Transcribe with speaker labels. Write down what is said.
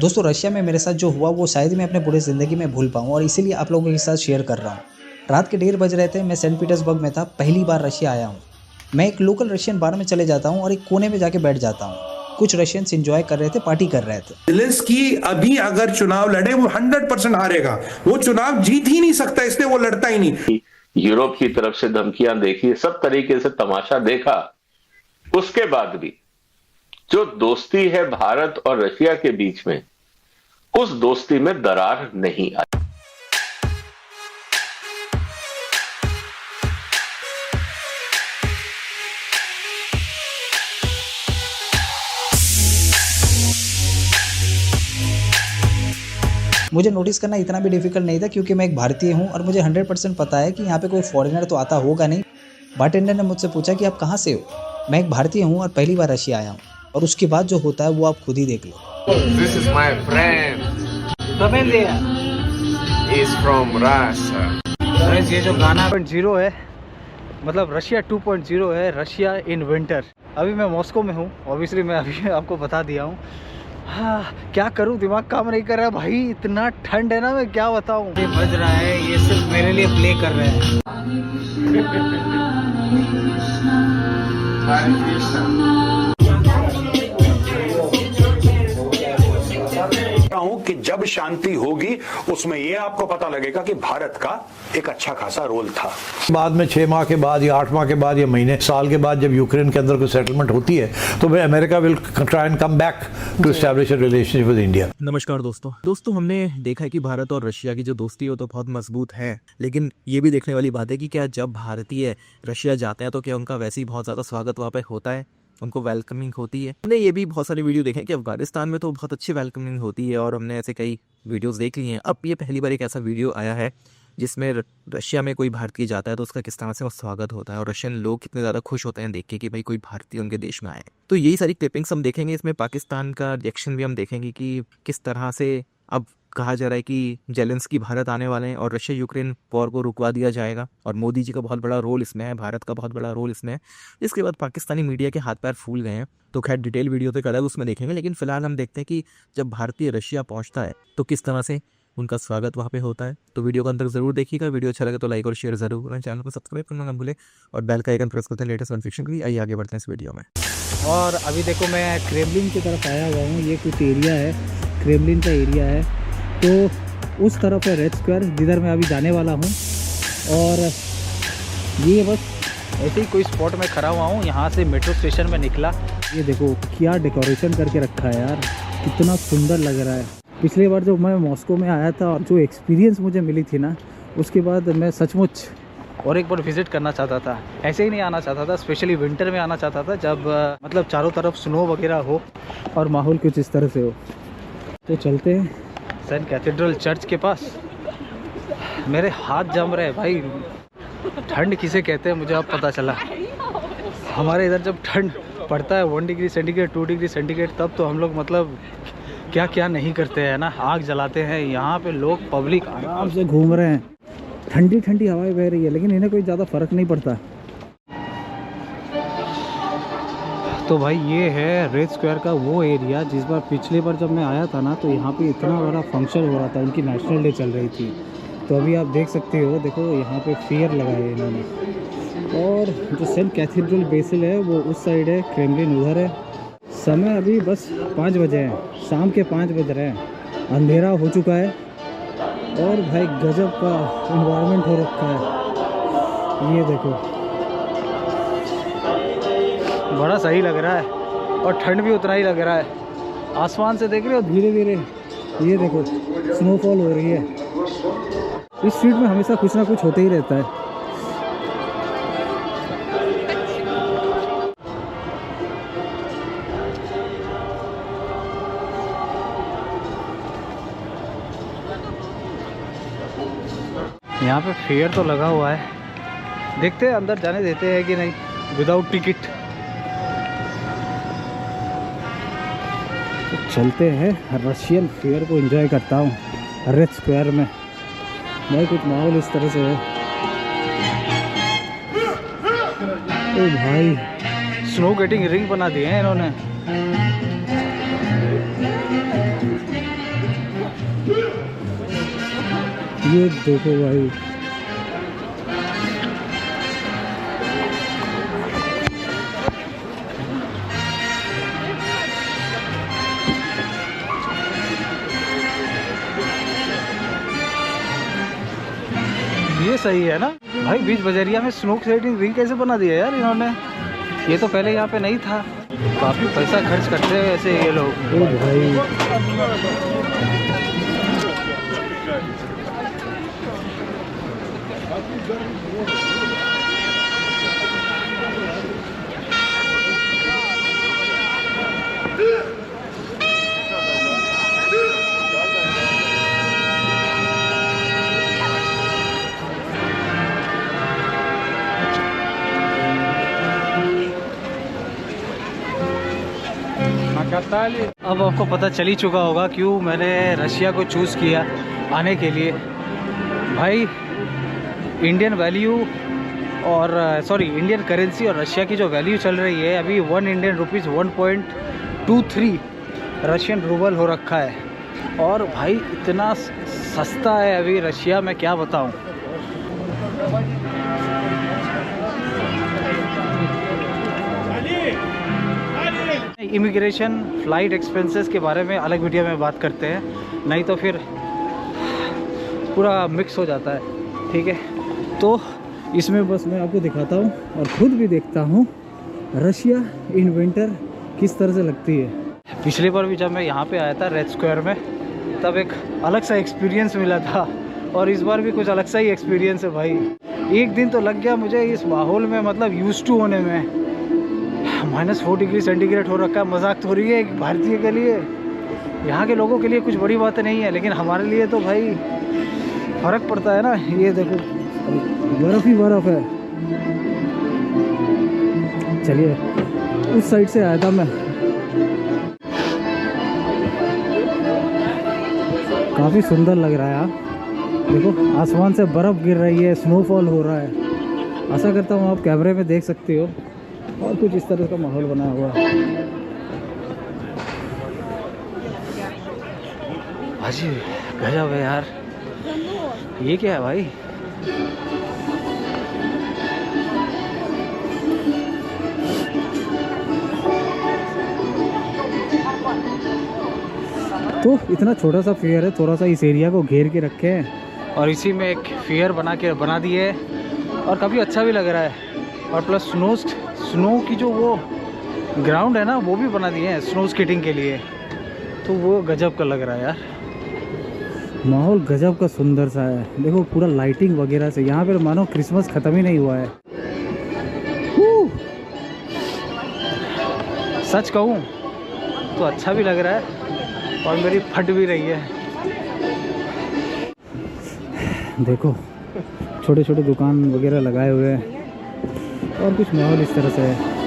Speaker 1: दोस्तों रशिया में मेरे साथ जो हुआ वो शायद मैं अपने पूरी ज़िंदगी में भूल पाऊँ और इसीलिए आप लोगों के साथ शेयर कर रहा हूँ। रात के 1:30 बज रहे थे, मैं सेंट पीटर्सबर्ग में था, पहली बार रशिया आया हूँ। मैं एक लोकल रशियन बार में चले जाता हूँ और एक कोने में जाके बैठ जाता हूँ। कुछ रशियंस एंजॉय कर रहे थे, पार्टी कर रहे थे।
Speaker 2: ज़ेलेंस्की अभी अगर चुनाव लड़े वो 100% हारेगा। वो चुनाव जीत ही नहीं सकता, इसलिए वो लड़ता ही नहीं।
Speaker 3: यूरोप की तरफ से धमकियां देखी, सब तरीके से तमाशा देखा, उसके बाद भी जो दोस्ती है भारत और रशिया के बीच में, उस दोस्ती में दरार नहीं आई।
Speaker 1: मुझे नोटिस करना इतना भी डिफिकल्ट नहीं था क्योंकि मैं एक भारतीय हूँ और मुझे 100% पता है कि यहाँ पे कोई फॉरेनर तो आता होगा नहीं। बारटेंडर ने मुझसे पूछा कि आप कहाँ से हो। मैं एक भारतीय हूँ और पहली बार रशिया आया हूँ, और उसके बाद जो होता है वो आप खुद ही देख लो।
Speaker 4: This is my friend.
Speaker 5: From India.
Speaker 4: He's from Russia.
Speaker 5: Guys, ये जो गाना 2.0 है, मतलब रशिया 2.0 है, रशिया इन विंटर। अभी मैं मॉस्को में हूँ, ऑब्वियसली मैं अभी आपको बता दिया हूँ। हाँ, क्या करूँ, दिमाग काम नहीं कर रहा है भाई, इतना ठंड है ना, मैं क्या बताऊँ। ये बज रहा है, ये सिर्फ मेरे लिए प्ले कर रहे हैं।
Speaker 6: हूं कि जब शांति होगी उसमें यह आपको पता लगेगा कि भारत का एक अच्छा खासा रोल था।
Speaker 7: बाद में 6 माह के बाद या 8 माह के बाद या महीने साल के बाद जब यूक्रेन के अंदर कोई सेटलमेंट होती है तो America will try and come back to establish a relationship with India.
Speaker 8: नमस्कार दोस्तों, हमने देखा है कि भारत और रशिया की जो दोस्ती है वो तो बहुत मजबूत है, लेकिन ये भी देखने वाली बात है कि क्या जब भारतीय रशिया जाते हैं तो क्या उनका वैसे ही बहुत ज़्यादा स्वागत वहाँ पे होता है, उनको वेलकमिंग होती है। हमने ये भी बहुत सारी वीडियो देखे कि अफगानिस्तान में तो बहुत अच्छी वेलकमिंग होती है और हमने ऐसे कई वीडियोस देख ली हैं। अब ये पहली बार एक ऐसा वीडियो आया है जिसमें रशिया में कोई भारतीय जाता है तो उसका किस तरह से वो स्वागत होता है और रशियन लोग कितने ज़्यादा खुश होते हैं देख के कि भाई कोई भारतीय उनके देश में आए। तो यही सारी क्लिपिंग्स हम देखेंगे, इसमें पाकिस्तान का रिएक्शन भी हम देखेंगे कि किस तरह से अब कहा जा रहा है कि ज़ेलेंस्की भारत आने वाले हैं और रशिया यूक्रेन वॉर को रुकवा दिया जाएगा, और मोदी जी का बहुत बड़ा रोल इसमें है, भारत का बहुत बड़ा रोल इसमें है। इसके बाद पाकिस्तानी मीडिया के हाथ पैर फूल गए हैं, तो खैर डिटेल वीडियो तो अलग उसमें देखेंगे, लेकिन फिलहाल हम देखते हैं कि जब भारतीय रशिया पहुंचता है तो किस तरह से उनका स्वागत वहाँ पे होता है। तो वीडियो को अंदर जरूर देखिएगा, वीडियो अच्छा लगे तो लाइक और शेयर जरूर करें, चैनल को सब्सक्राइब करना ना भूलें और बेल का आइकन प्रेस करते हैं लेटेस्ट नोटिफिकेशन के लिए। आइए आगे बढ़ते हैं इस वीडियो में।
Speaker 5: और अभी देखो मैं क्रेमलिन की तरफ आया हुआ हूँ, ये कुछ एरिया है, क्रेमलिन का एरिया है, तो उस तरफ है रेड स्क्वायर जिधर मैं अभी जाने वाला हूँ। और ये बस ऐसे ही कोई स्पॉट में खड़ा हुआ हूँ, यहाँ से मेट्रो स्टेशन में निकला। ये देखो क्या डेकोरेशन करके रखा है यार, कितना सुंदर लग रहा है। पिछली बार जब मैं मॉस्को में आया था और जो एक्सपीरियंस मुझे मिली थी ना, उसके बाद मैं सचमुच और एक बार विज़िट करना चाहता था। ऐसे ही नहीं आना चाहता था, स्पेशली विंटर में आना चाहता था जब मतलब चारों तरफ स्नो वगैरह हो और माहौल कुछ इस तरह से हो। तो चलते हैं सेंट कैथेड्रल चर्च के पास। मेरे हाथ जम रहे हैं भाई, ठंड किसे कहते हैं मुझे अब पता चला। हमारे इधर जब ठंड पड़ता है 1 डिग्री सेंटीग्रेड 2 डिग्री सेंटीग्रेड, तब तो हम लोग मतलब क्या क्या नहीं करते हैं ना, आग जलाते हैं। यहाँ पे लोग पब्लिक आराम से घूम रहे हैं, ठंडी ठंडी हवाएं बह रही है, लेकिन इन्हें कोई ज़्यादा फ़र्क नहीं पड़ता। तो भाई ये है रेड स्क्वायर का वो एरिया जिस बार पिछली बार जब मैं आया था ना, तो यहाँ पे इतना बड़ा फंक्शन हो रहा था, उनकी नेशनल डे चल रही थी। तो अभी आप देख सकते हो, देखो यहाँ पे फेयर लगाए हैं इन्होंने। और जो सेंट कैथेड्रल बेसिल है वो उस साइड है, क्रेमलिन उधर है। समय अभी बस 5 बजे हैं, शाम के 5 बज रहे हैं, अंधेरा हो चुका है और भाई गजब का इन्वायरमेंट हो रखा है। ये देखो बड़ा सही लग रहा है और ठंड भी उतना ही लग रहा है। आसमान से देख रहे हो धीरे धीरे, ये देखो स्नोफॉल हो रही है। इस स्ट्रीट में हमेशा कुछ ना कुछ होते ही रहता है। यहाँ पे फेयर तो लगा हुआ है, देखते हैं अंदर जाने देते हैं कि नहीं विदाउट टिकट। तो चलते हैं, रशियन फेयर को एंजॉय करता हूँ रेड स्क्वायर में। भाई कुछ माहौल इस तरह से है। ओ भाई स्नो स्केटिंग रिंग बना दिए हैं इन्होंने। ये देखो भाई, ये सही है ना भाई। बीच बजरिया में स्नो स्केटिंग रिंग कैसे बना दिया यार इन्होंने, ये तो पहले यहाँ पे नहीं था। काफ़ी पैसा खर्च करते हैं ऐसे ये लोग। ओ भाई अब आपको पता चल ही चुका होगा क्यों मैंने रशिया को चूज़ किया आने के लिए। भाई इंडियन वैल्यू और इंडियन करेंसी और रशिया की जो वैल्यू चल रही है अभी 1 इंडियन रुपीज़ 1.23 रशियन रूबल हो रखा है। और भाई इतना सस्ता है अभी रशिया में, क्या बताऊं। इमिग्रेशन फ़्लाइट एक्सपेंसेस के बारे में अलग वीडियो में बात करते हैं, नहीं तो फिर पूरा मिक्स हो जाता है, ठीक है। तो इसमें बस मैं आपको दिखाता हूँ और ख़ुद भी देखता हूँ रशिया इन विंटर किस तरह से लगती है। पिछली बार भी जब मैं यहाँ पे आया था रेड स्क्वायर में, तब एक अलग सा एक्सपीरियंस मिला था और इस बार भी कुछ अलग सा ही एक्सपीरियंस है भाई। एक दिन तो लग गया मुझे इस माहौल में, मतलब यूज़ टू होने में। -4 डिग्री सेंटीग्रेड हो रखा है, मजाक थोड़ी है एक भारतीय के लिए। यहाँ के लोगों के लिए कुछ बड़ी बात नहीं है, लेकिन हमारे लिए तो भाई फ़र्क पड़ता है ना। ये देखो बर्फ़ ही बर्फ़ है। चलिए उस साइड से आया था मैं। काफ़ी सुंदर लग रहा है यार, देखो आसमान से बर्फ़ गिर रही है, स्नोफॉल हो रहा है। आशा करता हूँ आप कैमरे में देख सकते हो। और कुछ इस तरह का माहौल बना हुआ है। भाजी गजब है यार, ये क्या है भाई। तो इतना छोटा सा फेयर है, थोड़ा सा इस एरिया को घेर के रखे हैं और इसी में एक फेयर बना दिए और काफ़ी अच्छा भी लग रहा है। और प्लस स्नो की जो वो ग्राउंड है ना वो भी बना दिए हैं स्नो स्केटिंग के लिए, तो वो गजब का लग रहा है यार। माहौल गजब का सुंदर सा है, देखो पूरा लाइटिंग वगैरह से। यहाँ पे मानो क्रिसमस ख़त्म ही नहीं हुआ है। सच कहूँ तो अच्छा भी लग रहा है और मेरी फट भी रही है। देखो छोटे छोटे दुकान वगैरह लगाए हुए हैं और कुछ माहौल इस तरह से है।